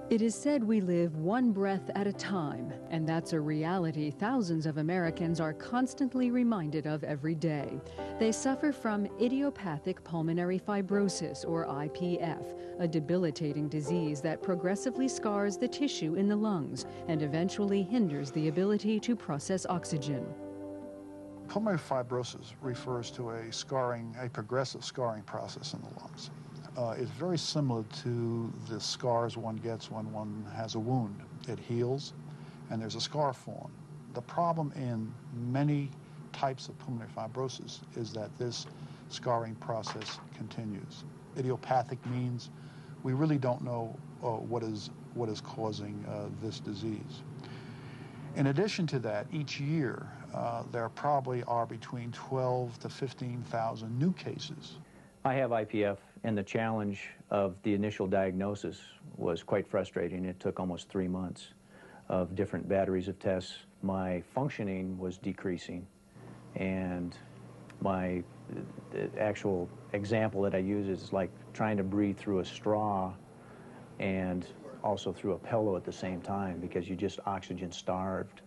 It is said we live one breath at a time, and that's a reality thousands of Americans are constantly reminded of every day. They suffer from idiopathic pulmonary fibrosis, or IPF, a debilitating disease that progressively scars the tissue in the lungs and eventually hinders the ability to process oxygen. Pulmonary fibrosis refers to a progressive scarring process in the lungs. It's very similar to the scars one gets when one has a wound. It heals, and there's a scar form. The problem in many types of pulmonary fibrosis is that this scarring process continues. Idiopathic means we really don't know what is causing this disease. In addition to that, each year there probably are between 12 to 15,000 new cases. I have IPF, and the challenge of the initial diagnosis was quite frustrating. It took almost 3 months of different batteries of tests. My functioning was decreasing, and the actual example that I use is like trying to breathe through a straw and also through a pillow at the same time because you're just oxygen starved.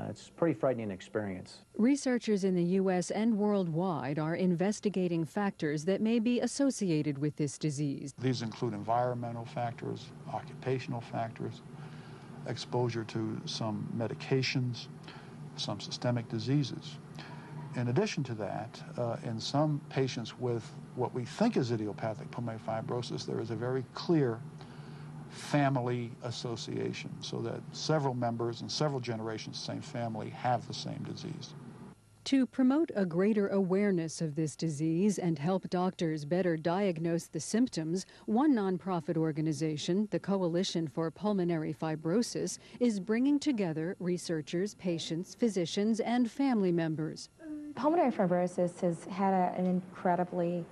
It's a pretty frightening experience. Researchers in the U.S. and worldwide are investigating factors that may be associated with this disease. These include environmental factors, occupational factors, exposure to some medications, some systemic diseases. In addition to that, in some patients with what we think is idiopathic pulmonary fibrosis, there is a very clear family association, so that several members and several generations of the same family have the same disease. To promote a greater awareness of this disease and help doctors better diagnose the symptoms, one nonprofit organization, the Coalition for Pulmonary Fibrosis, is bringing together researchers, patients, physicians, and family members. Pulmonary fibrosis has had an incredibly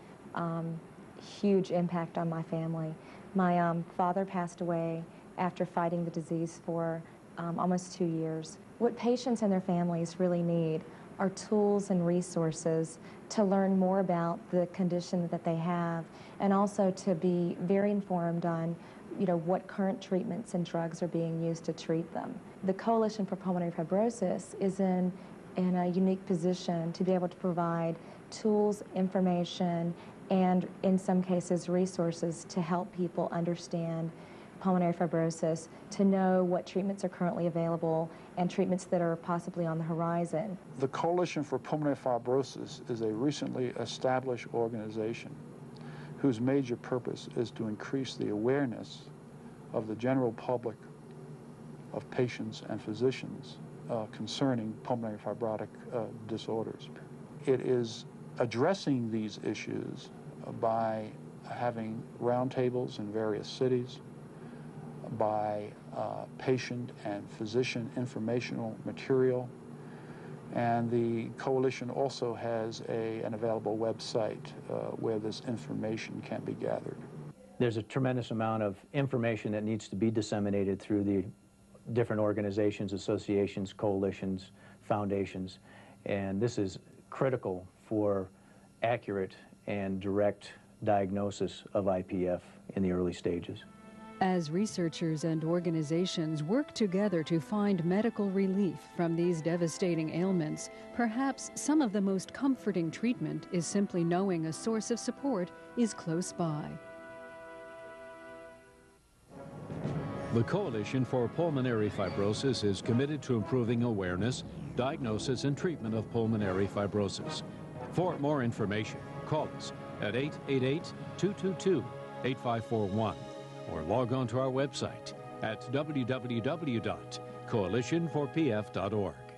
huge impact on my family. My father passed away after fighting the disease for almost 2 years. What patients and their families really need are tools and resources to learn more about the condition that they have, and also to be very informed on what current treatments and drugs are being used to treat them. The Coalition for Pulmonary Fibrosis is in a unique position to be able to provide tools, information, and in some cases resources to help people understand pulmonary fibrosis, to know what treatments are currently available and treatments that are possibly on the horizon. The Coalition for Pulmonary Fibrosis is a recently established organization whose major purpose is to increase the awareness of the general public, of patients and physicians concerning pulmonary fibrotic disorders. It is addressing these issues by having roundtables in various cities, by patient and physician informational material, and the coalition also has an available website where this information can be gathered. There's a tremendous amount of information that needs to be disseminated through the different organizations, associations, coalitions, foundations, and this is critical for accurate and direct diagnosis of IPF in the early stages. As researchers and organizations work together to find medical relief from these devastating ailments, perhaps some of the most comforting treatment is simply knowing a source of support is close by. The Coalition for Pulmonary Fibrosis is committed to improving awareness, diagnosis, and treatment of pulmonary fibrosis. For more information, call us at 888-222-8541 or log on to our website at www.coalitionforpf.org.